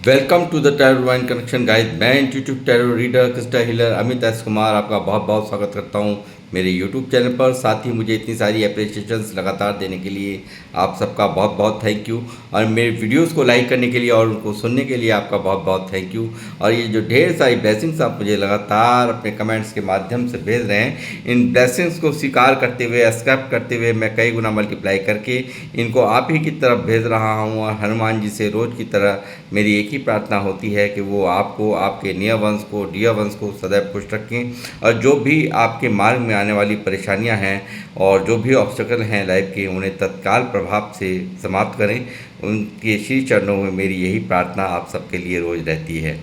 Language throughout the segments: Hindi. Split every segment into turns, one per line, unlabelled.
Welcome to the tarot divine connection guys. मैं intuitive tarot reader crystal healer Amit S Kumar आपका बहुत बहुत स्वागत करता हूं मेरे यूट्यूब चैनल पर। साथ ही मुझे इतनी सारी अप्रिसिएशंस लगातार देने के लिए आप सबका बहुत बहुत थैंक यू, और मेरे वीडियोस को लाइक करने के लिए और उनको सुनने के लिए आपका बहुत बहुत थैंक यू। और ये जो ढेर सारी ब्लेसिंग्स आप मुझे लगातार अपने कमेंट्स के माध्यम से भेज रहे हैं, इन ब्लेसिंग्स को स्वीकार करते हुए, एक्सेप्ट करते हुए मैं कई गुना मल्टीप्लाई करके इनको आप ही की तरफ भेज रहा हूँ। और हनुमान जी से रोज़ की तरह मेरी एक ही प्रार्थना होती है कि वो आपको, आपके नियर वंश को, डियर वंश को सदैव खुश रखें, और जो भी आपके मार्ग में आने वाली परेशानियां हैं और जो भी ऑब्स्टेकल हैं लाइफ के, उन्हें तत्काल प्रभाव से समाप्त करें। उनके श्री चरणों में मेरी यही प्रार्थना आप सबके लिए रोज़ रहती है।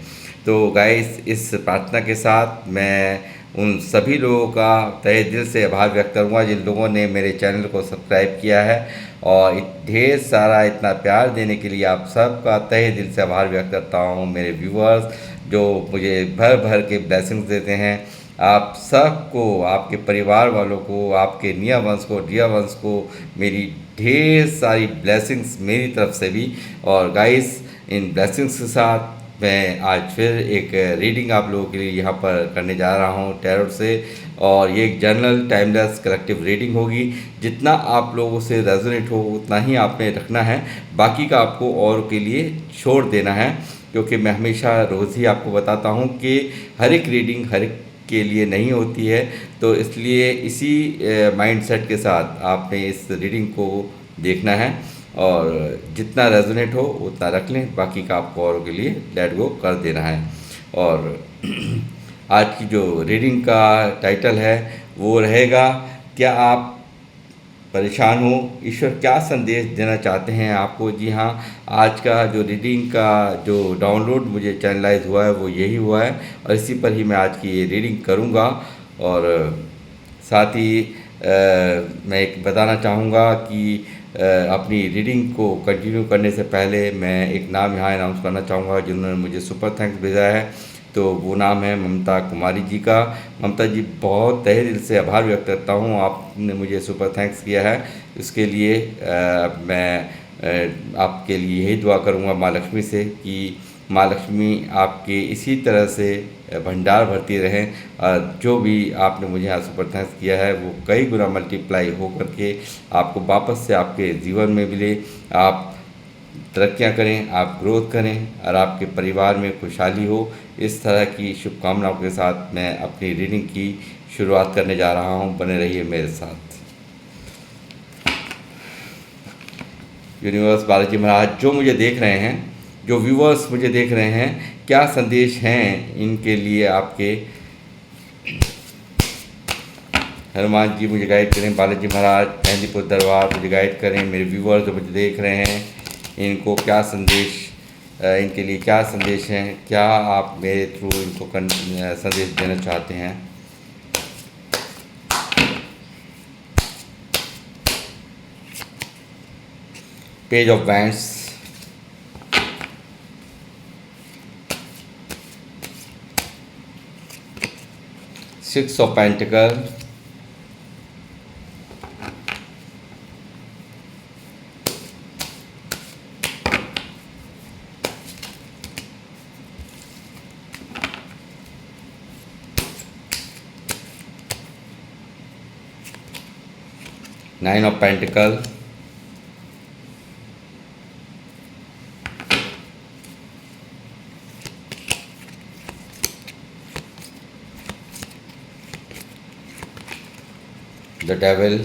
तो गाइस, इस प्रार्थना के साथ मैं उन सभी लोगों का तहे दिल से आभार व्यक्त करूँगा जिन लोगों ने मेरे चैनल को सब्सक्राइब किया है, और ढेर सारा इतना प्यार देने के लिए आप सबका तहे दिल से आभार व्यक्त करता हूँ। मेरे व्यूअर्स जो मुझे भर भर के ब्लेसिंग्स देते हैं, आप सबको, आपके परिवार वालों को, आपके नियर वंश को, डियर वंश को मेरी ढेर सारी ब्लेसिंग्स मेरी तरफ से भी। और गाइस, इन ब्लेसिंग्स के साथ मैं आज फिर एक रीडिंग आप लोगों के लिए यहाँ पर करने जा रहा हूँ टैरोट से, और ये एक जनरल टाइमलेस कलेक्टिव रीडिंग होगी। जितना आप लोगों से रेजोनेट हो उतना ही आपने रखना है, बाकी का आपको और के लिए छोड़ देना है, क्योंकि मैं हमेशा रोज़ ही आपको बताता हूँ कि हर एक रीडिंग हर एक के लिए नहीं होती है। तो इसलिए इसी माइंडसेट के साथ आपने इस रीडिंग को देखना है, और जितना रेजोनेट हो उतना रख लें, बाकी का आपको औरों के लिए लेट गो कर देना है। और आज की जो रीडिंग का टाइटल है वो रहेगा, क्या आप परेशान हो, ईश्वर क्या संदेश देना चाहते हैं आपको। जी हाँ, आज का जो रीडिंग का जो डाउनलोड मुझे चैनलाइज हुआ है वो यही हुआ है, और इसी पर ही मैं आज की ये रीडिंग करूँगा। और साथ ही मैं एक बताना चाहूँगा कि अपनी रीडिंग को कंटिन्यू करने से पहले मैं एक नाम यहाँ अनाउंस करना चाहूँगा जिन्होंने मुझे सुपर थैंक्स भेजा है। तो वो नाम है ममता कुमारी जी का। ममता जी, बहुत तहे दिल से आभार व्यक्त करता हूँ, आपने मुझे सुपर थैंक्स किया है। इसके लिए मैं आपके लिए यही दुआ करूँगा माँ लक्ष्मी से कि माँ लक्ष्मी आपके इसी तरह से भंडार भरती रहें, और जो भी आपने मुझे यहाँ सुपर थैंक्स किया है वो कई गुना मल्टीप्लाई हो करके आपको वापस से आपके जीवन में मिले। आप तरक्कियां करें, आप ग्रोथ करें, और आपके परिवार में खुशहाली हो। इस तरह की शुभकामनाओं के साथ मैं अपनी रीडिंग की शुरुआत करने जा रहा हूं। बने रहिए मेरे साथ। यूनिवर्स, बालाजी महाराज जो मुझे देख रहे हैं, जो व्यूअर्स मुझे देख रहे हैं, क्या संदेश हैं इनके लिए आपके। हनुमान जी मुझे गाइड करें, बालाजी महाराज, मेहंदीपुर दरबार मुझे गाइड करें। मेरे व्यूअर्स जो मुझे देख रहे हैं, इनको क्या संदेश, इनके लिए क्या संदेश हैं, क्या आप मेरे थ्रू इनको संदेश देना चाहते हैं। Page of wands, six of pentacle, nine of pentacle, the devil,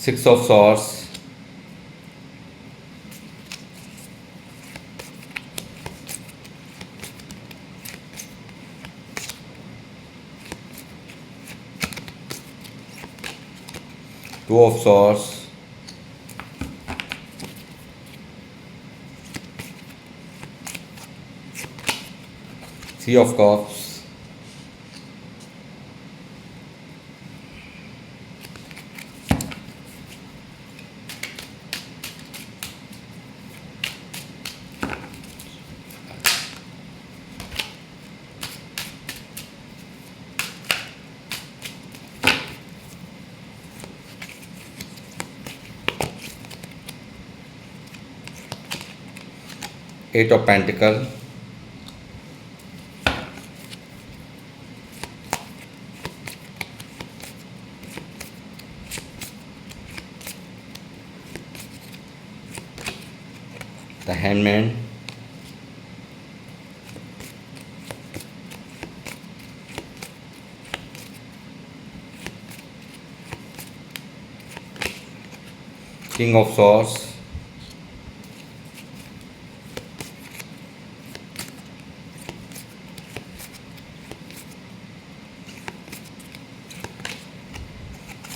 six of swords, two of swords, three of cups, 8 of Pentacle, the Hangman, King of Swords,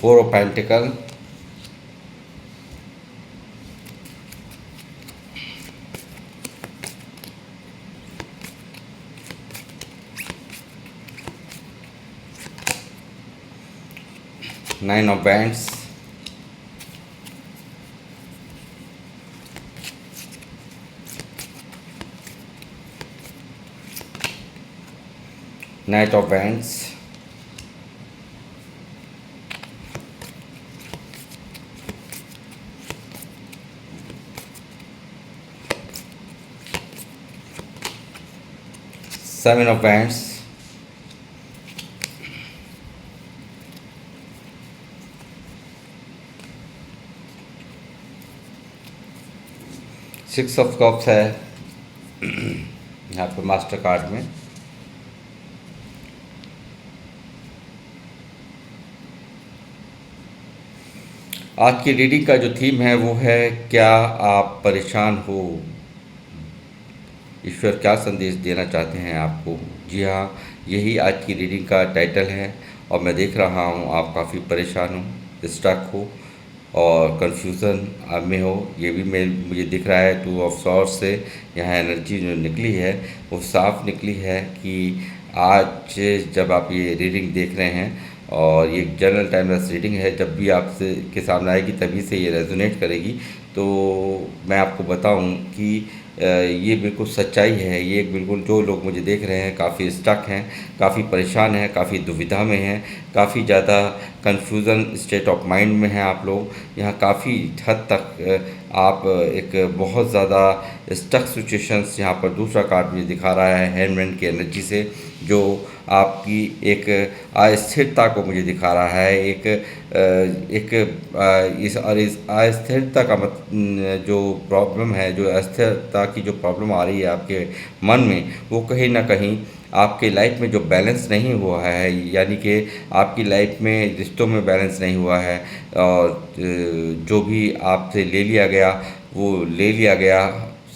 Four of Pentacle, Nine of Wands, Knight of Wands, Seven of Wands, Six of Cups है यहाँ पे मास्टर कार्ड में। आज की रीडिंग का जो थीम है वो है, क्या आप परेशान हो? ईश्वर क्या संदेश देना चाहते हैं आपको? जी हाँ, यही आज की रीडिंग का टाइटल है। और मैं देख रहा हूँ आप काफ़ी परेशान हो, स्टक हो और कन्फ्यूज़न में हो। ये भी मुझे दिख रहा है 2 ऑफ सॉर्ड्स से यहाँ एनर्जी जो निकली है वो साफ निकली है कि आज जब आप ये रीडिंग देख रहे हैं, और ये जनरल टाइमलेस रीडिंग है, जब भी आपसे के सामने आएगी तभी से ये रेजोनेट करेगी। तो मैं आपको बताऊं कि ये बिल्कुल सच्चाई है। ये बिल्कुल जो लोग मुझे देख रहे हैं काफ़ी स्टक हैं, काफ़ी परेशान हैं, काफ़ी दुविधा में हैं, काफ़ी ज़्यादा कन्फ्यूज़न स्टेट ऑफ माइंड में हैं आप लोग। यहाँ काफ़ी हद तक आप एक बहुत ज़्यादा स्टक सिचुएशंस यहाँ पर दूसरा कार्ड मुझे दिखा रहा है हैंडमैन की एनर्जी से, जो आपकी एक अस्थिरता को मुझे दिखा रहा है। इस अस्थिरता का जो प्रॉब्लम है, जो अस्थिरता की जो प्रॉब्लम आ रही है आपके मन में, वो कहीं ना कहीं आपके लाइफ में जो बैलेंस नहीं हुआ है, यानी कि आपकी लाइफ में रिश्तों में बैलेंस नहीं हुआ है, और जो भी आपसे ले लिया गया वो ले लिया गया,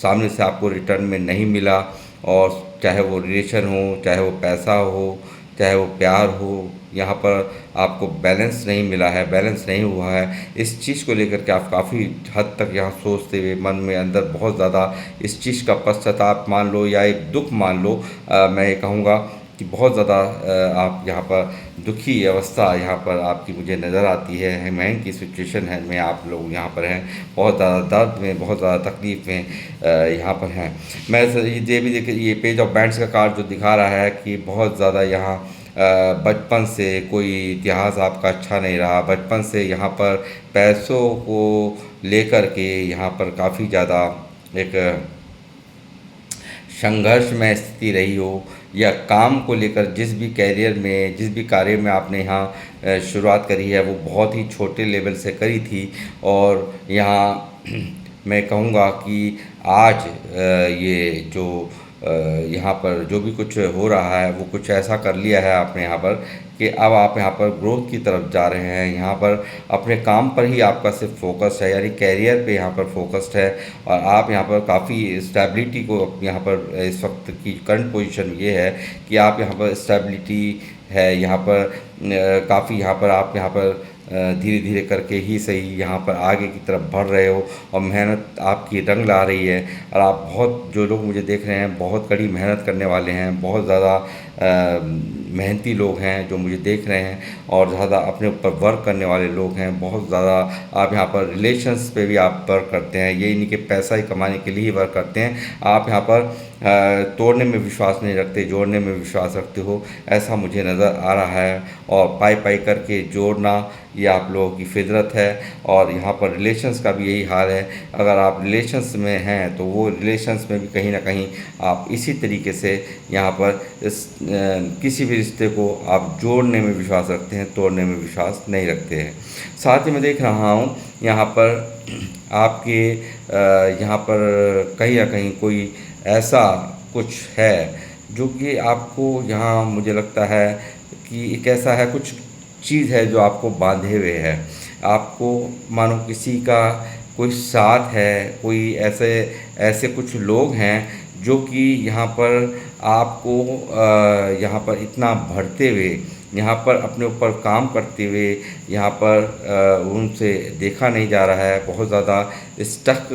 सामने से आपको रिटर्न में नहीं मिला। और चाहे वो रिलेशन हो, चाहे वो पैसा हो, चाहे वो प्यार हो, यहाँ पर आपको बैलेंस नहीं मिला है, बैलेंस नहीं हुआ है। इस चीज़ को लेकर के आप काफ़ी हद तक यहाँ सोचते हुए मन में अंदर बहुत ज़्यादा इस चीज़ का पश्चाताप मान लो या एक दुख मान लो, मैं ये कहूँगा कि बहुत ज़्यादा आप यहाँ पर दुखी अवस्था यहाँ पर आपकी मुझे नज़र आती है। महंग की सिचुएशन है में आप लोग यहाँ पर हैं, बहुत ज़्यादा दर्द में, बहुत ज़्यादा तकलीफ़ में यहाँ पर हैं। मैं ये भी देखिए, ये पेज ऑफ बैंड्स का कार्ड जो दिखा रहा है कि बहुत ज़्यादा यहाँ बचपन से कोई इतिहास आपका अच्छा नहीं रहा, बचपन से यहाँ पर पैसों को लेकर के यहाँ पर काफ़ी ज़्यादा एक संघर्ष में स्थिति रही हो, या काम को लेकर जिस भी कैरियर में, जिस भी कार्य में आपने यहाँ शुरुआत करी है वो बहुत ही छोटे लेवल से करी थी। और यहाँ मैं कहूँगा कि आज ये जो यहाँ पर जो भी कुछ हो रहा है वो कुछ ऐसा कर लिया है आपने यहाँ पर कि अब आप यहाँ पर ग्रोथ की तरफ जा रहे हैं। यहाँ पर अपने काम पर ही आपका सिर्फ फोकस है, यानी कैरियर पे यहाँ पर फोकस्ड है। और आप यहाँ पर काफ़ी स्टेबिलिटी को यहाँ पर इस वक्त की करंट पोजीशन ये है कि आप यहाँ पर स्टेबिलिटी है, यहाँ पर काफ़ी यहाँ पर आप यहाँ पर धीरे धीरे करके ही सही यहाँ पर आगे की तरफ बढ़ रहे हो, और मेहनत आपकी रंग ला रही है। और आप बहुत, जो लोग मुझे देख रहे हैं बहुत कड़ी मेहनत करने वाले हैं, बहुत ज़्यादा मेहनती लोग हैं जो मुझे देख रहे हैं, और ज़्यादा अपने ऊपर वर्क करने वाले लोग हैं बहुत ज़्यादा। आप यहाँ पर रिलेशंस पे भी आप वर्क करते हैं, ये नहीं कि पैसा ही कमाने के लिए ही वर्क करते हैं। आप यहाँ पर तोड़ने में विश्वास नहीं रखते, जोड़ने में विश्वास रखते हो, ऐसा मुझे नज़र आ रहा है। और पाई पाई करके जोड़ना ये आप लोगों की फितरत है। और यहाँ पर रिलेशंस का भी यही हाल है। अगर आप रिलेशंस में हैं तो वो रिलेशंस में भी कहीं ना कहीं आप इसी तरीके से यहाँ पर किसी भी रिश्ते को आप जोड़ने में विश्वास रखते हैं, तोड़ने में विश्वास नहीं रखते हैं। साथ ही मैं देख रहा हूँ यहाँ पर आपके यहाँ पर कहीं ना कहीं कोई ऐसा कुछ है जो कि आपको यहाँ मुझे लगता है कि एक ऐसा है, कुछ चीज़ है जो आपको बांधे हुए है। आपको मानो किसी का कोई साथ है, कोई ऐसे ऐसे कुछ लोग हैं जो कि यहाँ पर आपको यहाँ पर इतना भरते हुए, यहाँ पर अपने ऊपर काम करते हुए, यहाँ पर उनसे देखा नहीं जा रहा है। बहुत ज़्यादा स्टक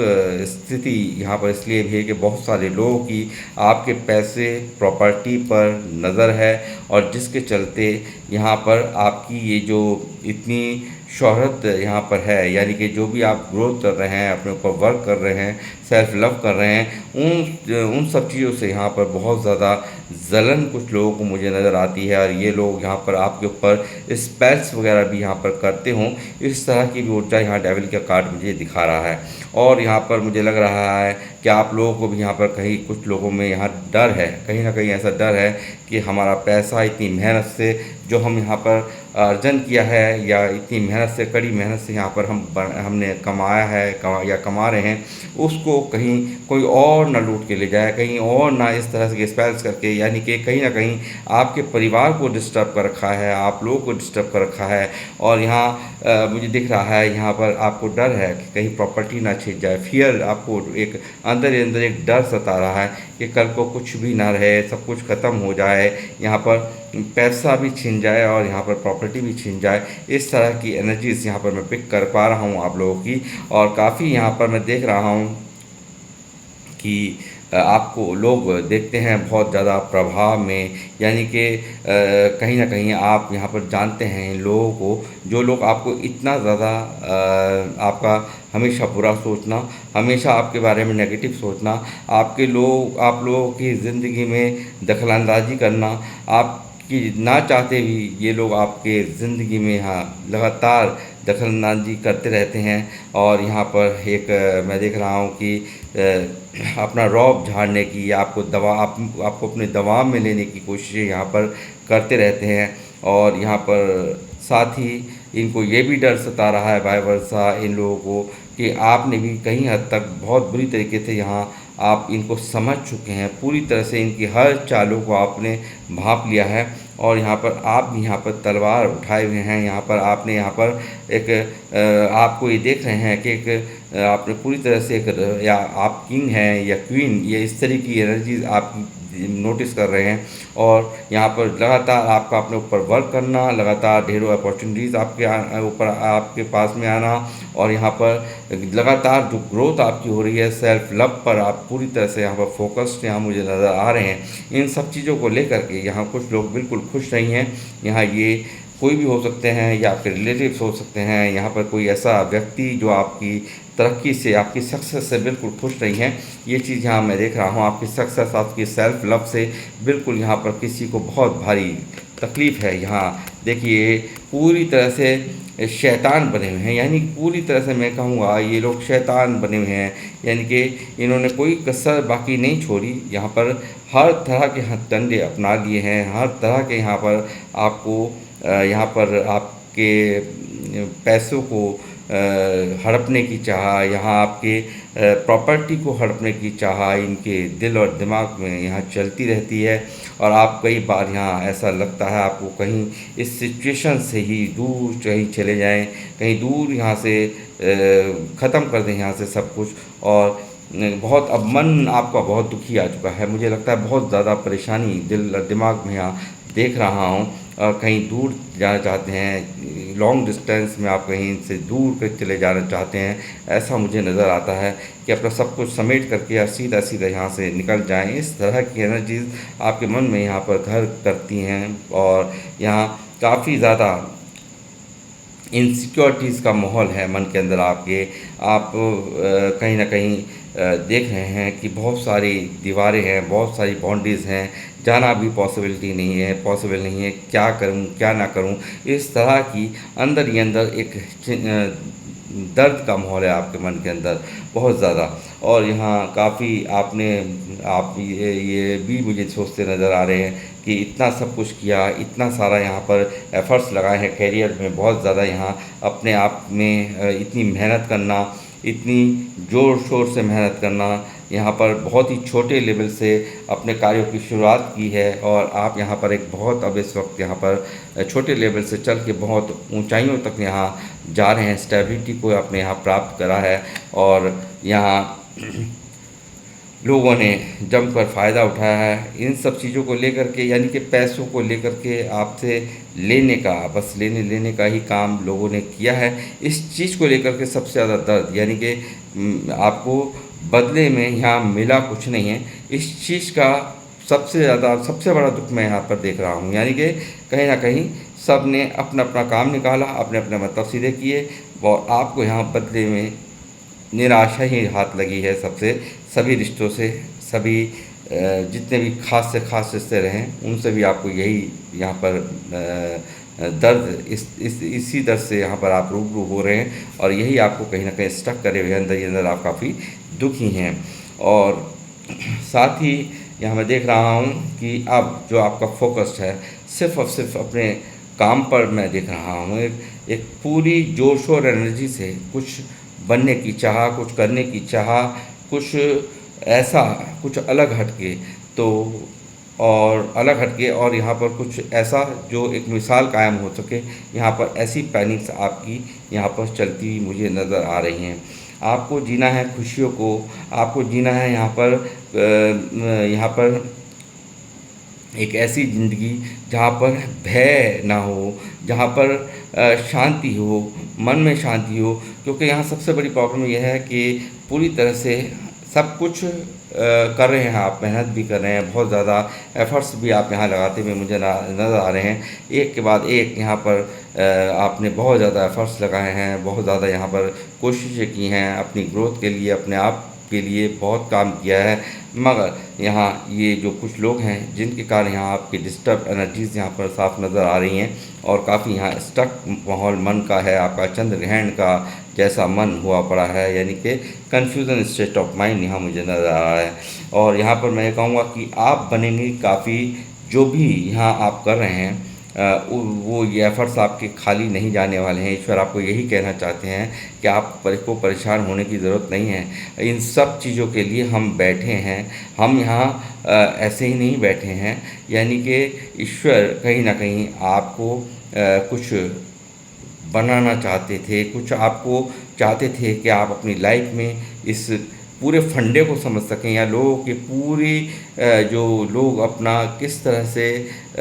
स्थिति यहाँ पर इसलिए भी है कि बहुत सारे लोगों की आपके पैसे प्रॉपर्टी पर नज़र है, और जिसके चलते यहाँ पर आपकी ये जो इतनी शोहरत यहाँ पर है, यानी कि जो भी आप ग्रोथ कर रहे हैं, अपने ऊपर वर्क कर रहे हैं, सेल्फ लव कर रहे हैं, उन सब चीज़ों से यहाँ पर बहुत ज़्यादा जलन कुछ लोगों को मुझे नज़र आती है। और ये लोग यहाँ पर आपके ऊपर स्पेल्स वगैरह भी यहाँ पर करते हों, इस तरह की भी ऊर्जा यहाँ डेविल का कार्ड मुझे दिखा रहा है। और यहाँ पर मुझे लग रहा है कि आप लोगों को भी यहाँ पर कहीं कुछ लोगों में यहाँ डर है, कहीं ना कहीं ऐसा डर है कि हमारा पैसा इतनी मेहनत से जो हम यहाँ पर अर्जन किया है, या इतनी मेहनत से, कड़ी मेहनत से यहाँ पर हमने कमाया है, या कमा रहे हैं, उसको कहीं कोई और ना लूट के ले जाए, कहीं और ना इस तरह से स्पेल्स करके, यानी कि कहीं ना कहीं आपके परिवार को डिस्टर्ब कर रखा है, आप लोगों को डिस्टर्ब कर रखा है। और यहाँ मुझे दिख रहा है यहाँ पर आपको डर है कि कहीं प्रॉपर्टी ना छिन जाए। फियर, आपको एक अंदर ही अंदर एक डर सता रहा है कि कल को कुछ भी ना रहे, सब कुछ ख़त्म हो जाए, यहाँ पर पैसा भी छिन जाए और यहाँ पर प्रॉपर्टी भी छिन जाए। इस तरह की एनर्जीज यहाँ पर मैं पिक कर पा रहा हूँ आप लोगों की। और काफ़ी यहाँ पर मैं देख रहा हूँ कि आपको लोग देखते हैं बहुत ज़्यादा प्रभाव में, यानी कि कहीं ना कहीं आप यहाँ पर जानते हैं लोगों को, जो लोग आपको इतना ज़्यादा आपका हमेशा बुरा सोचना, हमेशा आपके बारे में नेगेटिव सोचना, आप लोगों की ज़िंदगी में दखलंदाजी करना, आपकी ना चाहते भी ये लोग आपके ज़िंदगी में यहाँ लगातार दखलंदाजी करते रहते हैं। और यहाँ पर एक मैं देख रहा हूँ कि अपना रौब झाड़ने की, आपको अपने दबाव में लेने की कोशिशें यहाँ पर करते रहते हैं। और यहाँ पर साथ ही इनको ये भी डर सता रहा है वाइस वर्सा इन लोगों को कि आपने भी कहीं हद तक बहुत बुरी तरीके से यहाँ आप इनको समझ चुके हैं, पूरी तरह से इनकी हर चालों को आपने भांप लिया है। और यहाँ पर आप भी यहाँ पर तलवार उठाए हुए हैं, यहाँ पर आपने यहाँ पर एक आपको ये देख रहे हैं कि एक आपने पूरी तरह से एक, या आप किंग हैं या क्वीन, ये इस तरह की एनर्जीज आप नोटिस कर रहे हैं। और यहाँ पर लगातार आपका अपने ऊपर वर्क करना, लगातार ढेरों अपॉर्चुनिटीज़ आपके ऊपर आपके पास में आना, और यहाँ पर लगातार जो ग्रोथ आपकी हो रही है सेल्फ लव पर, आप पूरी तरह से यहाँ पर फोकस्ड यहाँ मुझे नज़र आ रहे हैं। इन सब चीज़ों को लेकर के यहाँ कुछ लोग बिल्कुल खुश नहीं हैं। यहाँ ये कोई भी हो सकते हैं, या आपके रिलेटिव्स हो सकते हैं, यहाँ पर कोई ऐसा व्यक्ति जो आपकी तरक्की से, आपकी सक्सेस से बिल्कुल खुश नहीं है। ये चीज़ यहाँ मैं देख रहा हूँ, आपकी सक्सेस, आपकी सेल्फ लव से बिल्कुल यहाँ पर किसी को बहुत भारी तकलीफ़ है। यहाँ देखिए पूरी तरह से शैतान बने हुए हैं, यानी पूरी तरह से मैं कहूँगा ये लोग शैतान बने हुए हैं, यानी कि इन्होंने कोई कसर बाकी नहीं छोड़ी। यहाँ पर हर तरह के हथकंडे अपना लिए हैं, हर तरह के यहाँ पर आपको यहाँ पर आपके पैसों को हड़पने की चाह, यहाँ आपके प्रॉपर्टी को हड़पने की चाह इनके दिल और दिमाग में यहाँ चलती रहती है। और आप कई बार यहाँ ऐसा लगता है आपको कहीं इस सिचुएशन से ही दूर कहीं चले जाएं, कहीं दूर यहाँ से ख़त्म कर दें यहाँ से सब कुछ। और बहुत अब मन आपका बहुत दुखी आ चुका है, मुझे लगता है बहुत ज़्यादा परेशानी दिल दिमाग में यहाँ देख रहा हूँ। कहीं दूर जाना चाहते हैं, लॉन्ग डिस्टेंस में आप कहीं से दूर पे चले जाना चाहते हैं, ऐसा मुझे नज़र आता है कि अपना सब कुछ समेट करके या सीधा सीधा यहाँ से निकल जाएं। इस तरह की एनर्जीज़ आपके मन में यहाँ पर घर करती हैं और यहाँ काफ़ी ज़्यादा इनसिक्योरिटीज़ का माहौल है मन के अंदर आपके। आप कहीं न कहीं देख रहे हैं कि बहुत सारी दीवारें हैं, बहुत सारी बाउंड्रीज़ हैं, जाना भी पॉसिबल नहीं है, क्या करूं, क्या ना करूं, इस तरह की अंदर ही अंदर एक दर्द का माहौल है आपके मन के अंदर बहुत ज़्यादा। और यहाँ काफ़ी आप ये भी मुझे सोचते नज़र आ रहे हैं कि इतना सब कुछ किया, इतना सारा यहाँ पर एफ़र्ट्स लगाए हैं करियर में, बहुत ज़्यादा यहाँ अपने आप में इतनी मेहनत करना, इतनी ज़ोर शोर से मेहनत करना, यहाँ पर बहुत ही छोटे लेवल से अपने कार्यों की शुरुआत की है और आप यहाँ पर एक बहुत अब इस वक्त यहाँ पर छोटे लेवल से चल के बहुत ऊंचाइयों तक यहाँ जा रहे हैं, स्टेबिलिटी को आपने यहाँ प्राप्त करा है। और यहाँ लोगों ने जमकर फ़ायदा उठाया है इन सब चीज़ों को लेकर के, यानी कि पैसों को लेकर के आपसे लेने का, बस लेने का ही काम लोगों ने किया है। इस चीज़ को लेकर के सबसे ज़्यादा दर्द, यानी कि आपको बदले में यहाँ मिला कुछ नहीं है, इस चीज़ का सबसे बड़ा दुख मैं यहाँ पर देख रहा हूँ। यानी कि कहीं ना कहीं सब ने अपना अपना काम निकाला, अपने अपने मतलब सीधे किए और आपको यहाँ बदले में निराशा ही हाथ लगी है सभी रिश्तों से, सभी जितने भी खास से खास रिश्ते रहें उनसे भी आपको यही यहाँ पर दर्द इसी दर्द से यहाँ पर आप रूबरू हो रहे हैं और यही आपको कहीं ना कहीं स्टक करे हुए अंदर ही अंदर आप काफ़ी दुखी हैं। और साथ ही यहाँ मैं देख रहा हूँ कि अब जो आपका फोकस है सिर्फ़ और सिर्फ अपने काम पर मैं देख रहा हूँ। एक पूरी जोश और एनर्जी से कुछ बनने की चाह, कुछ करने की चाह, कुछ ऐसा, कुछ अलग हटके और यहाँ पर कुछ ऐसा जो एक मिसाल कायम हो सके, यहाँ पर ऐसी प्लानिंग्स आपकी यहाँ पर चलती हुई मुझे नज़र आ रही हैं। आपको जीना है खुशियों को, आपको जीना है यहाँ पर एक ऐसी ज़िंदगी जहाँ पर भय ना हो, जहाँ पर शांति हो, मन में शांति हो। क्योंकि यहाँ सबसे बड़ी प्रॉब्लम यह है कि पूरी तरह से सब कुछ कर रहे हैं आप, मेहनत भी कर रहे हैं, बहुत ज़्यादा एफ़र्ट्स भी आप यहाँ लगाते हुए मुझे नज़र आ रहे हैं। एक के बाद एक यहाँ पर आपने बहुत ज़्यादा एफ़र्ट्स लगाए हैं, बहुत ज़्यादा यहाँ पर कोशिशें की हैं अपनी ग्रोथ के लिए, अपने आप के लिए बहुत काम किया है। मगर यहाँ ये जो कुछ लोग हैं जिनके कारण यहाँ आपकी डिस्टर्ब एनर्जीज़ यहाँ पर साफ नज़र आ रही हैं और काफ़ी यहाँ स्टक माहौल मन का है, आपका चंद्र ग्रहण का जैसा मन हुआ पड़ा है, यानी कि कन्फ्यूज़न स्टेट ऑफ माइंड यहाँ मुझे नज़र आ रहा है। और यहाँ पर मैं कहूँगा कि आप बनेंगे काफ़ी, जो भी यहाँ आप कर रहे हैं वो ये एफ़र्ट्स आपके खाली नहीं जाने वाले हैं। ईश्वर आपको यही कहना चाहते हैं कि आपको परेशान होने की ज़रूरत नहीं है। इन सब चीज़ों के लिए हम बैठे हैं, हम यहाँ ऐसे ही नहीं बैठे हैं, यानी कि ईश्वर कहीं ना कहीं आपको कुछ बनाना चाहते थे, कुछ आपको चाहते थे कि आप अपनी लाइफ में इस पूरे फंडे को समझ सकें, या लोगों के पूरी जो लोग अपना किस तरह से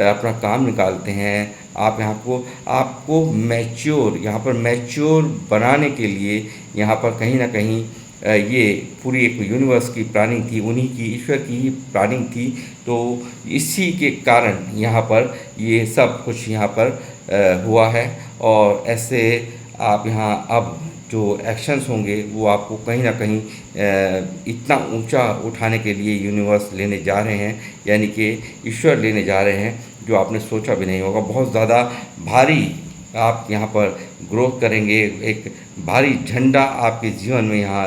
अपना काम निकालते हैं। आप आपको यहाँ पर मैच्योर बनाने के लिए यहाँ पर कहीं ना कहीं ये पूरी एक यूनिवर्स की प्लानिंग थी, उन्हीं की, ईश्वर की ही प्लानिंग थी। तो इसी के कारण यहाँ पर ये सब कुछ यहाँ पर हुआ है। और ऐसे आप यहाँ अब जो एक्शंस होंगे वो आपको कहीं ना कहीं इतना ऊंचा उठाने के लिए यूनिवर्स लेने जा रहे हैं, यानी कि ईश्वर लेने जा रहे हैं, जो आपने सोचा भी नहीं होगा। बहुत ज़्यादा भारी आप यहाँ पर ग्रोथ करेंगे, एक भारी झंडा आपके जीवन में यहाँ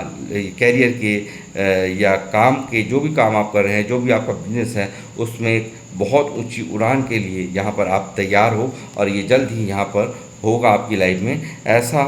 कैरियर के या काम के, जो भी काम आप कर रहे हैं, जो भी आपका बिजनेस है, उसमें एक बहुत ऊंची उड़ान के लिए यहाँ पर आप तैयार हो और ये जल्द ही यहाँ पर होगा आपकी लाइफ में। ऐसा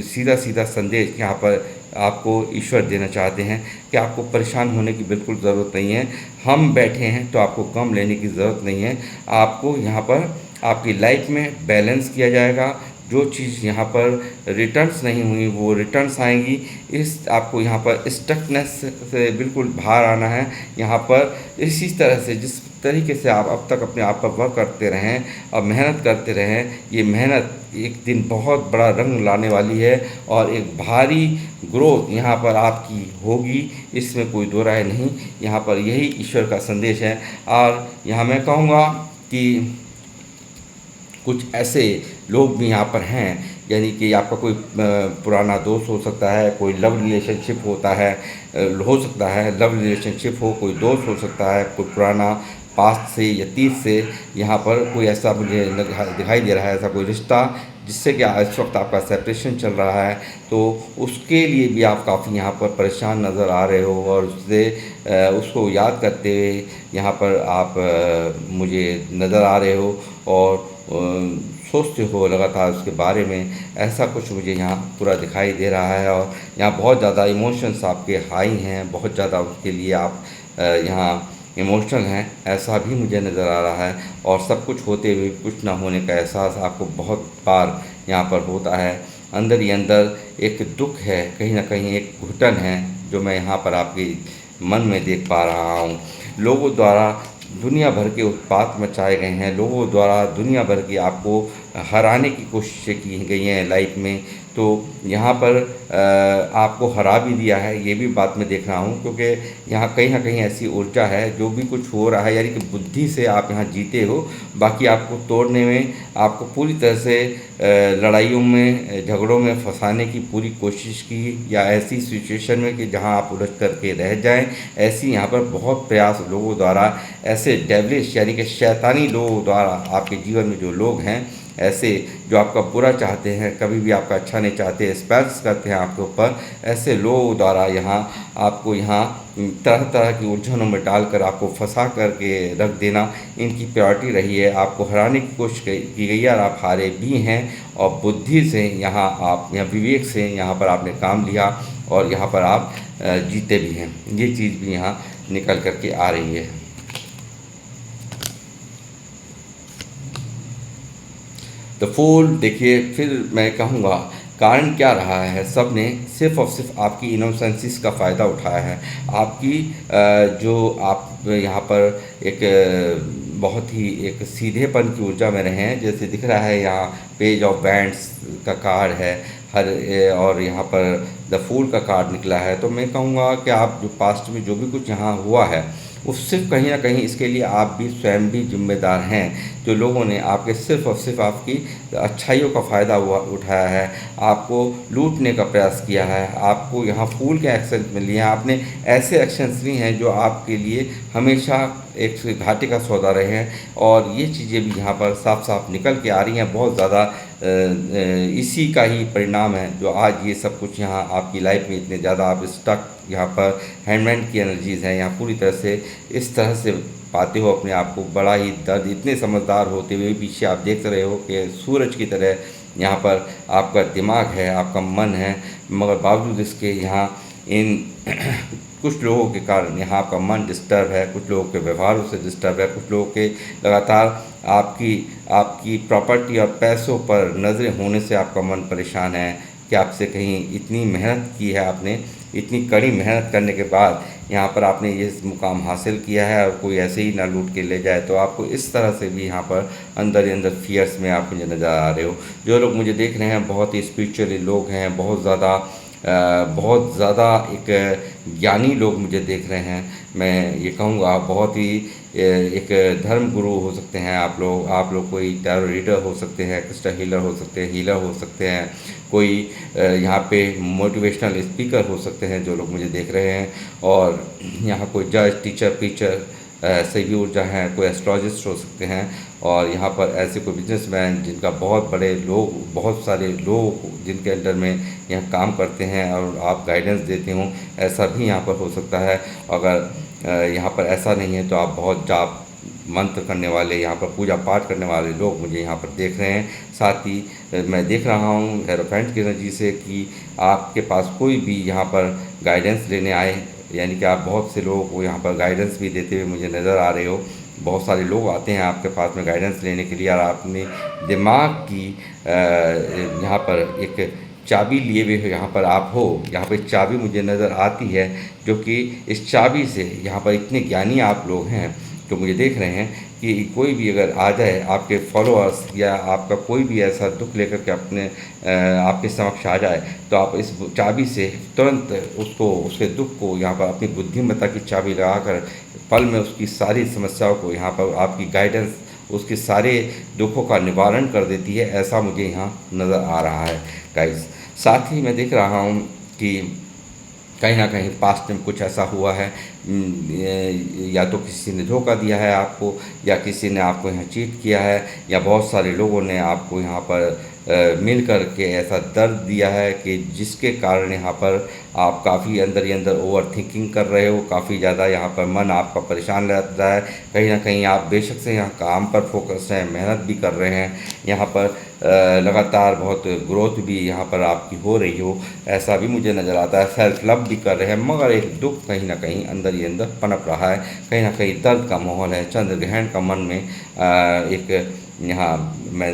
सीधा सीधा संदेश यहाँ पर आपको ईश्वर देना चाहते हैं कि आपको परेशान होने की बिल्कुल ज़रूरत नहीं है। हम बैठे हैं तो आपको गम लेने की ज़रूरत नहीं है। आपको यहाँ पर आपकी लाइफ में बैलेंस किया जाएगा, जो चीज़ यहाँ पर रिटर्न्स नहीं हुई वो रिटर्न्स आएंगी। इस आपको यहाँ पर स्टकनेस से बिल्कुल बाहर आना है। यहाँ पर इसी तरह से जिस तरीके से आप अब तक अपने आप पर वर्क करते रहें और मेहनत करते रहें, ये मेहनत एक दिन बहुत बड़ा रंग लाने वाली है और एक भारी ग्रोथ यहाँ पर आपकी होगी, इसमें कोई दो राय नहीं। यहाँ पर यही ईश्वर का संदेश है। और यहाँ मैं कहूँगा कि कुछ ऐसे लोग भी यहाँ पर हैं, यानी कि आपका कोई पुराना दोस्त हो सकता है, कोई लव रिलेशनशिप होता है, हो सकता है लव रिलेशनशिप हो, कोई दोस्त हो सकता है, कोई पुराना पास्ट से या तीत से यहाँ पर कोई ऐसा मुझे दिखाई दे रहा है, ऐसा कोई रिश्ता जिससे कि इस वक्त आपका सेपरेशन चल रहा है। तो उसके लिए भी आप काफ़ी यहाँ पर परेशान नज़र आ रहे हो और उसको याद करते हुए यहाँ पर आप मुझे नज़र आ रहे हो और सोचते हो लगातार उसके बारे में। ऐसा कुछ मुझे यहाँ पूरा दिखाई दे रहा है और यहाँ बहुत ज़्यादा इमोशंस आपके हाई हैं, बहुत ज़्यादा उसके लिए आप यहाँ इमोशनल हैं, ऐसा भी मुझे नज़र आ रहा है। और सब कुछ होते हुए कुछ ना होने का एहसास आपको बहुत बार यहाँ पर होता है। अंदर ही अंदर एक दुख है, कहीं ना कहीं एक घुटन है जो मैं यहाँ पर आपके मन में देख पा रहा हूँ। लोगों द्वारा दुनिया भर के उत्पात मचाए गए हैं, लोगों द्वारा दुनिया भर की आपको हराने की कोशिशें की गई हैं लाइफ में। तो यहाँ पर आपको हरा भी दिया है, ये भी बात मैं देख रहा हूँ, क्योंकि यहाँ कहीं ना कहीं ऐसी ऊर्जा है जो भी कुछ हो रहा है, यानी कि बुद्धि से आप यहाँ जीते हो। बाकी आपको तोड़ने में, आपको पूरी तरह से लड़ाइयों में, झगड़ों में फंसाने की पूरी कोशिश की, या ऐसी सिचुएशन में कि जहाँ आप उलझ करके रह जाएं, ऐसी यहाँ पर बहुत प्रयास लोगों द्वारा, ऐसे डेविलिश यानी कि शैतानी लोगों द्वारा आपके जीवन में जो लोग हैं, ऐसे जो आपका बुरा चाहते हैं, कभी भी आपका अच्छा नहीं चाहते, स्पेल्स करते हैं आपके ऊपर, ऐसे लोगों द्वारा यहाँ आपको यहाँ तरह तरह की उलझनों में डालकर आपको फंसा करके रख देना इनकी प्रायोरिटी रही है। आपको हराने की कोशिश की गई है और आप हारे भी हैं। और बुद्धि से यहाँ आप, यहाँ विवेक से यहाँ पर आपने काम लिया और यहाँ पर आप जीते भी हैं। ये चीज़ भी यहाँ निकल करके आ रही है। द फूल, देखिए फिर मैं कहूँगा कारण क्या रहा है, सब ने सिर्फ़ और सिर्फ आपकी इनोसेंसिस का फ़ायदा उठाया है। आपकी जो आप यहाँ पर एक बहुत ही एक सीधेपन की ऊर्जा में रहे हैं, जैसे दिख रहा है यहाँ पेज ऑफ बैंड्स का कार्ड है और यहाँ पर द फूल का कार्ड निकला है। तो मैं कहूँगा कि आप जो पास्ट में जो भी कुछ यहाँ हुआ है, उस सिर्फ कहीं ना कहीं इसके लिए आप भी स्वयं भी जिम्मेदार हैं। जो लोगों ने आपके सिर्फ और सिर्फ आपकी अच्छाइयों का फ़ायदा उठाया है, आपको लूटने का प्रयास किया है, आपको यहाँ फूल के एक्शन में लिए हैं, आपने ऐसे एक्शंस लिए हैं जो आपके लिए हमेशा एक घाटे का सौदा रहे हैं। और ये चीज़ें भी यहाँ पर साफ साफ निकल के आ रही हैं। बहुत ज़्यादा इसी का ही परिणाम है जो आज ये सब कुछ यहाँ आपकी लाइफ में इतने ज़्यादा आप स्टक, यहाँ पर हैंडमैन की एनर्जीज़ हैं, यहाँ पूरी तरह से इस तरह से पाते हो अपने आप को। बड़ा ही दर्द, इतने समझदार होते हुए पीछे आप देख रहे हो कि सूरज की तरह यहाँ पर आपका दिमाग है, आपका मन है, मगर बावजूद इसके यहाँ इन कुछ लोगों के कारण यहाँ आपका मन डिस्टर्ब है, कुछ लोगों के व्यवहारों से डिस्टर्ब है, कुछ लोगों के लगातार आपकी प्रॉपर्टी और पैसों पर नज़रें होने से आपका मन परेशान है कि आपसे कहीं इतनी मेहनत की है आपने, इतनी कड़ी मेहनत करने के बाद यहाँ पर आपने ये मुकाम हासिल किया है और कोई ऐसे ही ना लूट के ले जाए। तो आपको इस तरह से भी यहाँ पर अंदर ही अंदर फियर्स में आप मुझे नज़र आ रहे हो। जो लोग मुझे देख रहे हैं बहुत ही स्पिरिचुअली लोग हैं, बहुत ज़्यादा एक ज्ञानी लोग मुझे देख रहे हैं। मैं ये कहूँगा बहुत ही एक धर्म गुरु हो सकते हैं आप लोग कोई टैरो रीडर हो सकते हैं, क्रिस्टल हीलर हो सकते हैं, हीलर हो सकते हैं, कोई यहाँ पे मोटिवेशनल स्पीकर हो सकते हैं जो लोग मुझे देख रहे हैं। और यहाँ कोई जज, टीचर, प्रीचर ऐसे भी ऊर्जा है, कोई एस्ट्रोलॉजिस्ट हो सकते हैं। और यहाँ पर ऐसे कोई बिजनेसमैन जिनका बहुत सारे लोग जिनके अंडर में यहाँ काम करते हैं और आप गाइडेंस देते हो, ऐसा भी यहाँ पर हो सकता है। अगर यहाँ पर ऐसा नहीं है तो आप बहुत जाप मंत्र करने वाले, यहाँ पर पूजा पाठ करने वाले लोग मुझे यहाँ पर देख रहे हैं। साथ ही मैं देख रहा हूँ हेरोफेंट की एनर्जी से कि आपके पास कोई भी यहाँ पर गाइडेंस लेने आए, यानी कि आप बहुत से लोगों को यहाँ पर गाइडेंस भी देते हुए मुझे नज़र आ रहे हो। बहुत सारे लोग आते हैं आपके पास में गाइडेंस लेने के लिए, और आपने दिमाग की यहाँ पर एक चाबी लिए हुए हो, यहाँ पर आप हो, यहाँ पर चाबी मुझे नज़र आती है, जो कि इस चाबी से यहाँ पर इतने ज्ञानी आप लोग हैं जो मुझे देख रहे हैं कि कोई भी अगर आ जाए आपके फॉलोअर्स या आपका कोई भी ऐसा दुख लेकर के आपके समक्ष आ जाए, तो आप इस चाबी से तुरंत उसको, उसके दुख को यहाँ पर अपनी बुद्धिमत्ता की चाबी लगाकर पल में उसकी सारी समस्याओं को, यहाँ पर आपकी गाइडेंस उसके सारे दुखों का निवारण कर देती है, ऐसा मुझे यहाँ नज़र आ रहा है गाइस। साथ ही मैं देख रहा हूँ कि कहीं ना कहीं पास्ट में कुछ ऐसा हुआ है, या तो किसी ने धोखा दिया है आपको, या किसी ने आपको यहाँ चीट किया है, या बहुत सारे लोगों ने आपको यहाँ पर मिल कर के ऐसा दर्द दिया है कि जिसके कारण यहाँ पर आप काफ़ी अंदर ही अंदर ओवर थिंकिंग कर रहे हो, काफ़ी ज़्यादा यहाँ पर मन आपका परेशान रहता है। कहीं ना कहीं आप बेशक से यहाँ काम पर फोकस हैं, मेहनत भी कर रहे हैं, यहाँ पर लगातार बहुत ग्रोथ भी यहाँ पर आपकी हो रही हो, ऐसा भी मुझे नज़र आता है। सेल्फ लव भी कर रहे हैं, मगर एक दुख कहीं ना कहीं अंदर ही अंदर पनप रहा है, कहीं ना कहीं दर्द का माहौल है, चंद्र ग्रहण का मन में एक यहाँ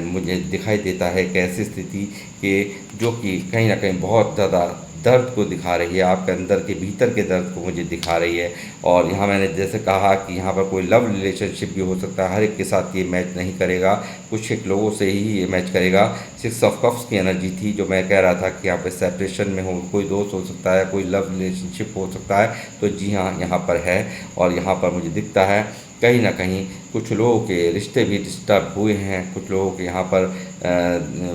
मुझे दिखाई देता है एक ऐसी स्थिति कि जो कि कहीं ना कहीं बहुत ज़्यादा दर्द को दिखा रही है, आपके अंदर के भीतर के दर्द को मुझे दिखा रही है। और यहाँ मैंने जैसे कहा कि यहाँ पर कोई लव रिलेशनशिप भी हो सकता है, हर एक के साथ ये मैच नहीं करेगा, कुछ एक लोगों से ही ये मैच करेगा। 6 ऑफ कप्स की एनर्जी थी जो मैं कह रहा था कि यहाँ पे सेपरेशन में हो, कोई दोस्त हो सकता है, कोई लव रिलेशनशिप हो सकता है, तो जी हाँ यहाँ पर है। और यहाँ पर मुझे दिखता है कहीं ना कहीं कुछ लोगों के रिश्ते भी डिस्टर्ब हुए हैं, कुछ लोगों के यहाँ पर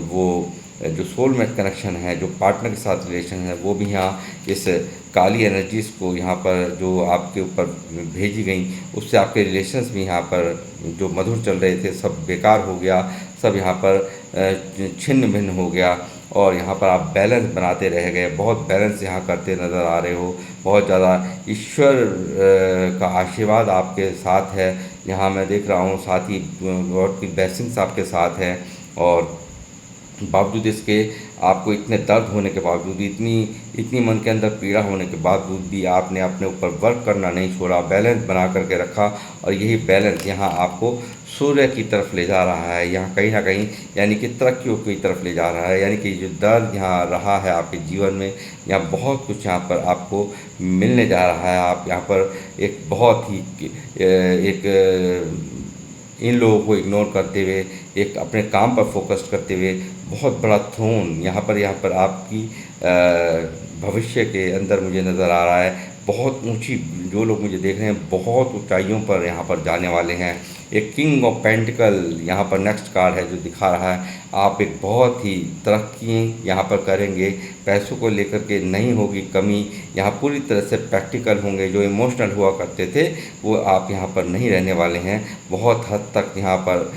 वो जो सोलमेट कनेक्शन है, जो पार्टनर के साथ रिलेशन है, वो भी यहाँ इस काली एनर्जीज़ को यहाँ पर जो आपके ऊपर भेजी गई, उससे आपके रिलेशंस भी यहाँ पर जो मधुर चल रहे थे सब बेकार हो गया, सब यहाँ पर छिन्न भिन्न हो गया। और यहाँ पर आप बैलेंस बनाते रह गए, बहुत बैलेंस यहाँ करते नज़र आ रहे हो, बहुत ज़्यादा ईश्वर का आशीर्वाद आपके साथ है, यहाँ मैं देख रहा हूँ। साथ ही गॉड की ब्लेसिंग्स आपके साथ है, और बावजूद इसके आपको इतने दर्द होने के बावजूद, इतनी इतनी मन के अंदर पीड़ा होने के बावजूद भी आपने अपने ऊपर वर्क करना नहीं छोड़ा, बैलेंस बना करके रखा। और यही बैलेंस यहाँ आपको सूर्य की तरफ ले जा रहा है, यहाँ कहीं ना कहीं यानी कि तरक्कियों की तरफ ले जा रहा है। यानी कि जो दर्द यहाँ रहा है आपके जीवन में, यहाँ बहुत कुछ यहाँ पर आपको मिलने जा रहा है। आप यहाँ पर एक बहुत ही एक इन लोगों को इग्नोर करते हुए, एक अपने काम पर फोकस करते हुए, बहुत बड़ा थ्रोन यहाँ पर आपकी भविष्य के अंदर मुझे नज़र आ रहा है। बहुत ऊंची, जो लोग मुझे देख रहे हैं बहुत ऊंचाइयों पर यहाँ पर जाने वाले हैं। एक किंग ऑफ पेंटिकल यहाँ पर नेक्स्ट कार्ड है जो दिखा रहा है, आप एक बहुत ही तरक्की यहाँ पर करेंगे, पैसों को लेकर के नहीं होगी कमी, यहाँ पूरी तरह से प्रैक्टिकल होंगे। जो इमोशनल हुआ करते थे वो आप यहाँ पर नहीं रहने वाले हैं। बहुत हद तक यहाँ पर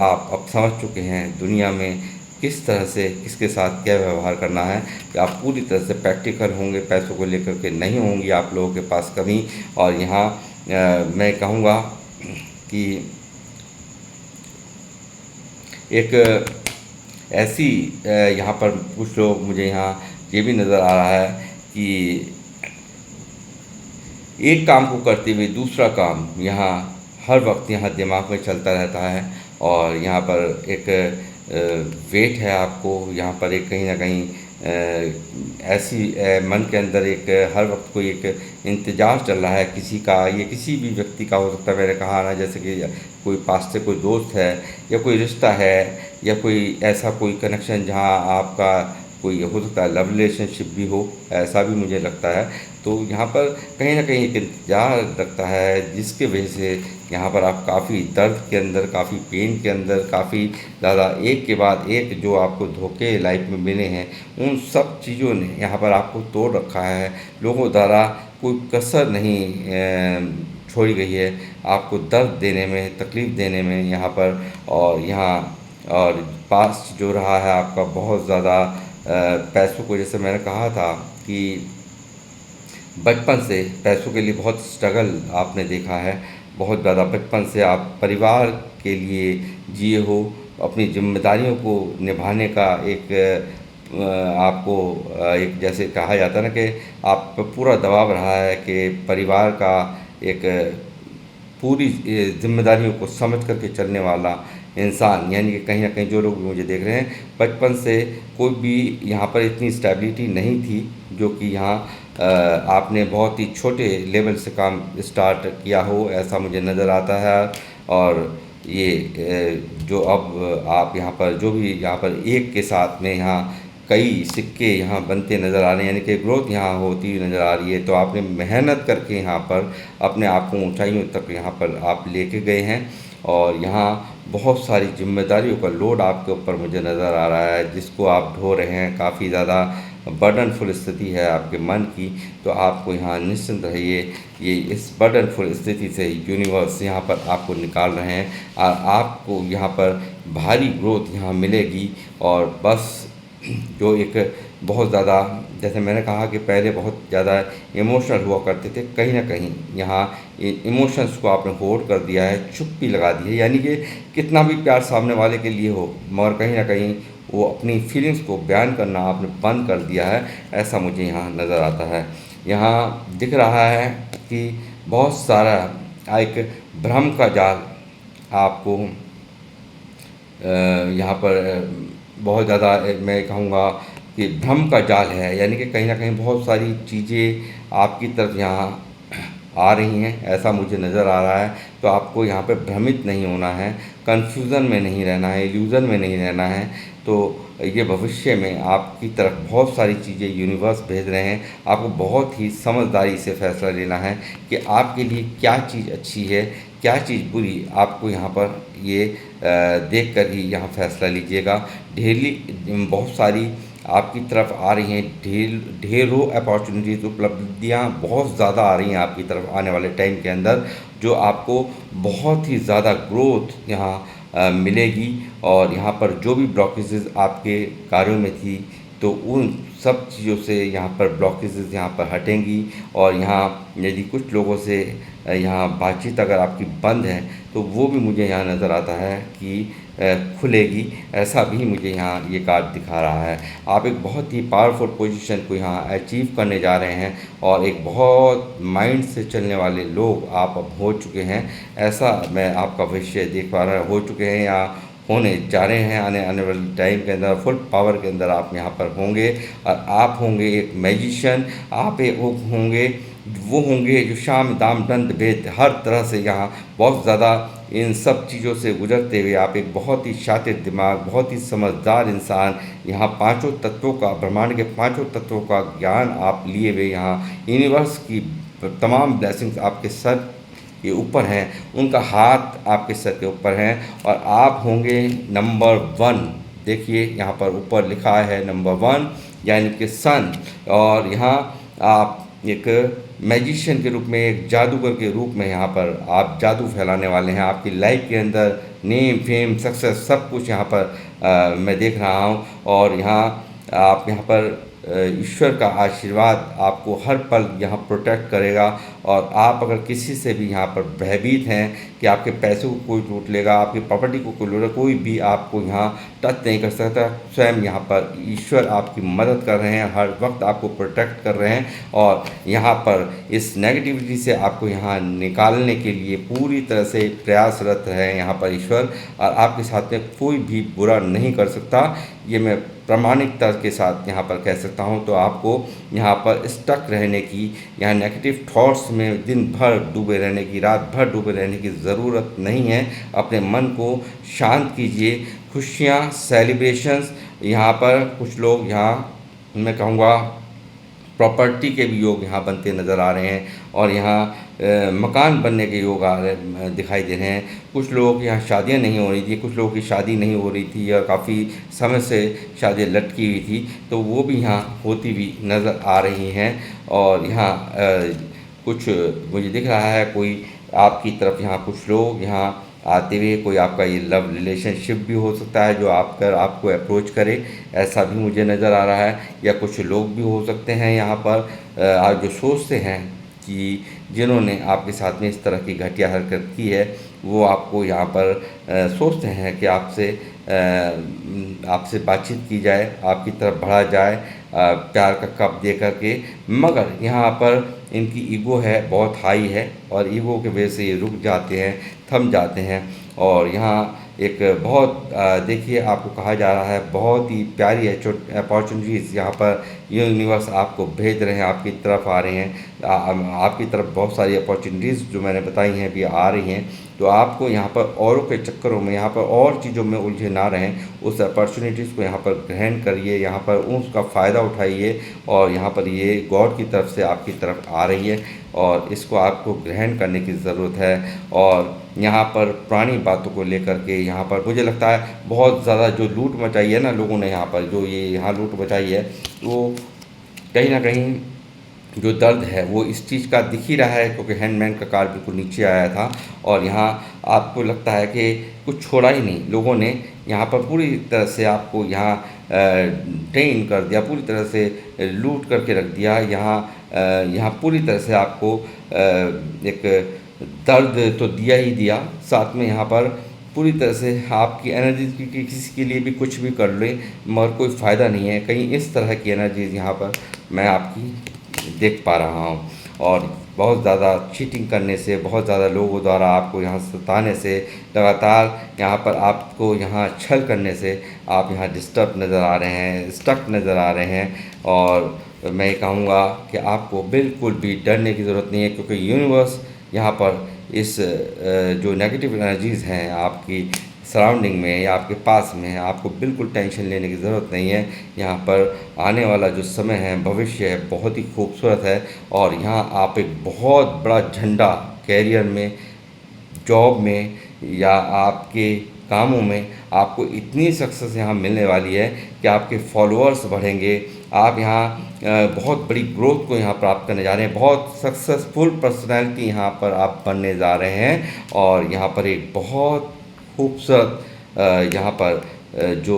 आप अब समझ चुके हैं दुनिया में किस तरह से किसके साथ क्या व्यवहार करना है, कि आप पूरी तरह से प्रैक्टिकल होंगे, पैसों को लेकर के नहीं होंगी आप लोगों के पास कमी। और यहाँ मैं कहूँगा कि एक ऐसी यहाँ पर कुछ लोग, मुझे यहाँ ये भी नज़र आ रहा है कि एक काम को करते हुए दूसरा काम यहाँ हर वक्त यहाँ दिमाग में चलता रहता है। और यहाँ पर एक वेट है आपको, यहाँ पर एक कहीं ना कहीं ऐसी मन के अंदर एक हर वक्त कोई एक इंतज़ार चल रहा है किसी का, ये किसी भी व्यक्ति का हो सकता है। मैंने कहा ना, जैसे कि कोई पास से कोई दोस्त है, या कोई रिश्ता है, या कोई ऐसा कोई कनेक्शन जहाँ आपका कोई हो सकता है लव रिलेशनशिप भी हो, ऐसा भी मुझे लगता है। तो यहाँ पर कहीं ना कहीं एक इंतजार लगता है, जिसके वजह से यहाँ पर आप काफ़ी दर्द के अंदर, काफ़ी पेन के अंदर, काफ़ी ज़्यादा एक के बाद एक जो आपको धोखे लाइफ में मिले हैं, उन सब चीज़ों ने यहाँ पर आपको तोड़ रखा है। लोगों द्वारा कोई कसर नहीं छोड़ी गई है आपको दर्द देने में, तकलीफ़ देने में यहाँ पर। और यहाँ और पास्ट जो रहा है आपका बहुत ज़्यादा पैसों को, जैसे मैंने कहा था कि बचपन से पैसों के लिए बहुत स्ट्रगल आपने देखा है, बहुत ज़्यादा बचपन से आप परिवार के लिए जिए हो, अपनी जिम्मेदारियों को निभाने का एक आपको एक जैसे कहा जाता है ना कि आप पे पूरा दबाव रहा है कि परिवार का एक पूरी जिम्मेदारियों को समझ करके चलने वाला इंसान, यानी कि कहीं ना कहीं जो लोग मुझे देख रहे हैं, बचपन से कोई भी यहाँ पर इतनी स्टेबिलिटी नहीं थी जो कि यहाँ आपने बहुत ही छोटे लेवल से काम स्टार्ट किया हो, ऐसा मुझे नज़र आता है। और ये जो अब आप यहाँ पर जो भी यहाँ पर एक के साथ में यहाँ कई सिक्के यहाँ बनते नज़र आ रहे हैं, यानी कि ग्रोथ यहाँ होती हुई नज़र आ रही है। तो आपने मेहनत करके यहाँ पर अपने आप को ऊंचाइयों तक यहाँ पर आप लेके गए हैं, और यहाँ बहुत सारी जिम्मेदारियों का लोड आपके ऊपर मुझे नज़र आ रहा है, जिसको आप ढो रहे हैं। काफ़ी ज़्यादा बर्डनफुल स्थिति है आपके मन की, तो आपको यहाँ निश्चिंत रहिए। ये इस बर्डनफुल स्थिति से यूनिवर्स यहाँ पर आपको निकाल रहे हैं, और आपको यहाँ पर भारी ग्रोथ यहाँ मिलेगी। और बस जो एक बहुत ज़्यादा, जैसे मैंने कहा कि पहले बहुत ज़्यादा इमोशनल हुआ करते थे, कहीं ना कहीं यहाँ इमोशंस को आपने होल्ड कर दिया है, चुप्पी लगा दी है। यानी कि कितना भी प्यार सामने वाले के लिए हो, मगर कहीं ना कहीं वो अपनी फीलिंग्स को बयान करना आपने बंद कर दिया है, ऐसा मुझे यहाँ नज़र आता है। यहाँ दिख रहा है कि बहुत सारा एक भ्रम का जाल आपको यहाँ पर बहुत ज़्यादा मैं कहूँगा कि भ्रम का जाल है, यानी कि कहीं ना कहीं बहुत सारी चीज़ें आपकी तरफ यहाँ आ रही हैं, ऐसा मुझे नज़र आ रहा है। तो आपको यहाँ पे भ्रमित नहीं होना है, कन्फ्यूज़न में नहीं रहना है, इल्यूज़न में नहीं रहना है। तो ये भविष्य में आपकी तरफ बहुत सारी चीज़ें यूनिवर्स भेज रहे हैं। आपको बहुत ही समझदारी से फैसला लेना है कि आपके लिए क्या चीज़ अच्छी है, क्या चीज़ बुरी। आपको यहाँ पर ये देख कर ही यहाँ फैसला लीजिएगा। बहुत सारी आपकी तरफ आ रही हैं, ढेरों अपॉर्चुनिटीज़, उपलब्धियाँ बहुत ज़्यादा आ रही हैं आपकी तरफ आने वाले टाइम के अंदर, जो आपको बहुत ही ज़्यादा ग्रोथ यहाँ मिलेगी। और यहाँ पर जो भी ब्लॉकेजेस आपके कार्यों में थी, तो उन सब चीज़ों से यहाँ पर ब्लॉकेजेस यहाँ पर हटेंगी। और यहाँ यदि कुछ लोगों से यहाँ बातचीत अगर आपकी बंद है, तो वो भी मुझे यहाँ नज़र आता है कि खुलेगी, ऐसा भी मुझे यहाँ ये कार्ड दिखा रहा है। आप एक बहुत ही पावरफुल पोजीशन को यहाँ अचीव करने जा रहे हैं, और एक बहुत माइंड से चलने वाले लोग आप अब हो चुके हैं, ऐसा मैं आपका भविष्य देख पा रहा हो चुके हैं या होने जा रहे हैं। आने वाले टाइम के अंदर फुल पावर के अंदर आप यहाँ पर होंगे, और आप होंगे एक मैजिशियन। आप एक वो होंगे जो शाम दाम दंड भेद हर तरह से यहाँ बहुत ज़्यादा इन सब चीज़ों से गुजरते हुए आप एक बहुत ही शातिर दिमाग, बहुत ही समझदार इंसान, यहाँ पांचों तत्वों का, ब्रह्मांड के पांचों तत्वों का ज्ञान आप लिए हुए यहाँ यूनिवर्स की तमाम ब्लेसिंग्स आपके सर के ऊपर हैं, उनका हाथ आपके सर के ऊपर हैं, और आप होंगे नंबर 1। देखिए यहाँ पर ऊपर लिखा है नंबर 1, यानी कि सन। और यहाँ आप एक मैजिशियन के रूप में, एक जादूगर के रूप में यहाँ पर आप जादू फैलाने वाले हैं। आपकी लाइफ के अंदर नेम, फेम, सक्सेस सब कुछ यहाँ पर मैं देख रहा हूँ। और यहाँ आप यहाँ पर ईश्वर का आशीर्वाद आपको हर पल यहाँ प्रोटेक्ट करेगा। और आप अगर किसी से भी यहाँ पर भयभीत हैं कि आपके पैसों को कोई लूट लेगा, आपकी प्रॉपर्टी को कोई लूट लेगा, कोई भी आपको यहाँ टच नहीं कर सकता। स्वयं यहाँ पर ईश्वर आपकी मदद कर रहे हैं, हर वक्त आपको प्रोटेक्ट कर रहे हैं, और यहाँ पर इस नेगेटिविटी से आपको यहाँ निकालने के लिए पूरी तरह से प्रयासरत है यहाँ पर ईश्वर। और आपके साथ में कोई भी बुरा नहीं कर सकता, ये मैं प्रामाणिकता के साथ यहाँ पर कह सकता हूँ। तो आपको यहाँ पर स्टक रहने की, यहाँ नेगेटिव थॉट्स में दिन भर डूबे रहने की, रात भर डूबे रहने की ज़रूरत नहीं है। अपने मन को शांत कीजिए। खुशियाँ, सेलिब्रेशंस, यहाँ पर कुछ लोग यहाँ मैं कहूँगा प्रॉपर्टी के भी योग यहाँ बनते नज़र आ रहे हैं, और यहाँ मकान बनने के योग दिखाई दे रहे हैं। कुछ लोगों की यहाँ शादियाँ नहीं हो रही थी, कुछ लोगों की शादी नहीं हो रही थी, या काफ़ी समय से शादी लटकी हुई थी, तो वो भी यहाँ होती हुई नज़र आ रही हैं। और यहाँ कुछ मुझे दिख रहा है कोई आपकी तरफ यहाँ कुछ लोग यहाँ आते हुए, कोई आपका ये लव रिलेशनशिप भी हो सकता है जो आपको अप्रोच करे, ऐसा भी मुझे नज़र आ रहा है। या कुछ लोग भी हो सकते हैं यहाँ पर आज जो सोचते हैं कि जिन्होंने आपके साथ में इस तरह की घटिया हरकत की है, वो आपको यहाँ पर सोचते हैं कि आपसे बातचीत की जाए, आपकी तरफ बढ़ा जाए, प्यार का कप दे कर के, मगर यहाँ पर इनकी ईगो है बहुत हाई है और ईगो की वजह से ये रुक जाते हैं, थम जाते हैं। और यहाँ एक बहुत देखिए आपको कहा जा रहा है बहुत ही प्यारी अपॉर्चुनिटीज़ यहाँ पर यूनिवर्स आपको भेज रहे हैं, आपकी तरफ आ रहे हैं। आपकी तरफ बहुत सारी अपॉर्चुनिटीज़ जो मैंने बताई हैं भी आ रही हैं। तो आपको यहाँ पर औरों के चक्करों में, यहाँ पर और चीज़ों में उलझे ना रहें, उस अपॉर्चुनिटीज़ को यहाँ पर ग्रहण करिए, यहाँ पर उसका फ़ायदा उठाइए। और यहाँ पर ये गॉड की तरफ से आपकी तरफ आ रही है और इसको आपको ग्रहण करने की ज़रूरत है। और यहाँ पर पुरानी बातों को लेकर के यहाँ पर मुझे लगता है बहुत ज़्यादा जो लूट मचाई है ना लोगों ने, यहाँ पर जो ये यहाँ लूट मचाई है, वो कहीं ना कहीं जो दर्द है वो इस चीज़ का दिख ही रहा है, क्योंकि हैंडमैन का कार्ड बिल्कुल नीचे आया था और यहाँ आपको लगता है कि कुछ छोड़ा ही नहीं लोगों ने। यहाँ पर पूरी तरह से आपको यहाँ ट्रेन कर दिया, पूरी तरह से लूट करके रख दिया। यहाँ पूरी तरह से आपको एक दर्द तो दिया ही दिया, साथ में यहाँ पर पूरी तरह से आपकी एनर्जी की किसी के लिए भी कुछ भी कर ले मगर कोई फ़ायदा नहीं है। कहीं इस तरह की एनर्जीज यहाँ पर मैं आपकी देख पा रहा हूँ। और बहुत ज़्यादा चीटिंग करने से, बहुत ज़्यादा लोगों द्वारा आपको यहाँ सताने से, लगातार यहाँ पर आपको यहाँ छल करने से आप यहाँ डिस्टर्ब नज़र आ रहे हैं, स्टक नज़र आ रहे हैं। और मैं कहूँगा कि आपको बिल्कुल भी डरने की ज़रूरत नहीं है, क्योंकि यूनिवर्स यहाँ पर इस जो नेगेटिव एनर्जीज़ हैं आपकी सराउंडिंग में या आपके पास में है, आपको बिल्कुल टेंशन लेने की ज़रूरत नहीं है। यहाँ पर आने वाला जो समय है, भविष्य है, बहुत ही खूबसूरत है। और यहाँ आप एक बहुत बड़ा झंडा कैरियर में, जॉब में या आपके कामों में आपको इतनी सक्सेस यहाँ मिलने वाली है कि आपके फॉलोअर्स बढ़ेंगे। आप यहाँ बहुत बड़ी ग्रोथ को यहाँ प्राप्त करने जा रहे हैं, बहुत सक्सेसफुल पर्सनैलिटी यहाँ पर आप बनने जा रहे हैं। और यहाँ पर एक बहुत खूबसूरत यहाँ पर जो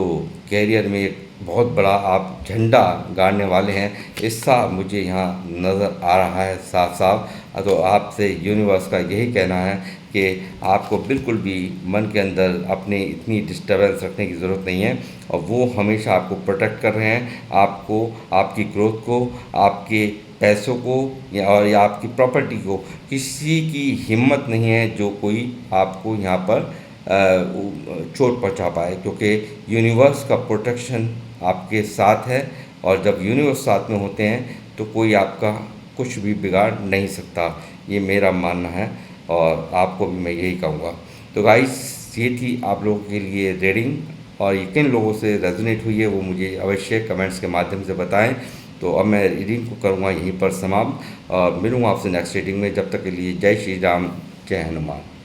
कैरियर में एक बहुत बड़ा आप झंडा गाड़ने वाले हैं, ऐसा मुझे यहाँ नज़र आ रहा है साफ साफ। तो आपसे यूनिवर्स का यही कहना है कि आपको बिल्कुल भी मन के अंदर अपने इतनी डिस्टर्बेंस रखने की ज़रूरत नहीं है। और वो हमेशा आपको प्रोटेक्ट कर रहे हैं, आपको, आपकी ग्रोथ को, आपके पैसों को या आपकी प्रॉपर्टी को। किसी की हिम्मत नहीं है जो कोई आपको यहाँ पर चोट पहुँचा पाए, क्योंकि यूनिवर्स का प्रोटेक्शन आपके साथ है। और जब यूनिवर्स साथ में होते हैं तो कोई आपका कुछ भी बिगाड़ नहीं सकता, ये मेरा मानना है और आपको भी मैं यही कहूँगा। तो गाइस, ये थी आप लोगों के लिए रीडिंग, और ये किन लोगों से रेजोनेट हुई है वो मुझे अवश्य कमेंट्स के माध्यम से बताएं। तो अब मैं रीडिंग को करूँगा यहीं पर समाप्त और मिलूँगा आपसे नेक्स्ट रीडिंग में। जब तक के लिए जय श्री राम, जय हनुमान।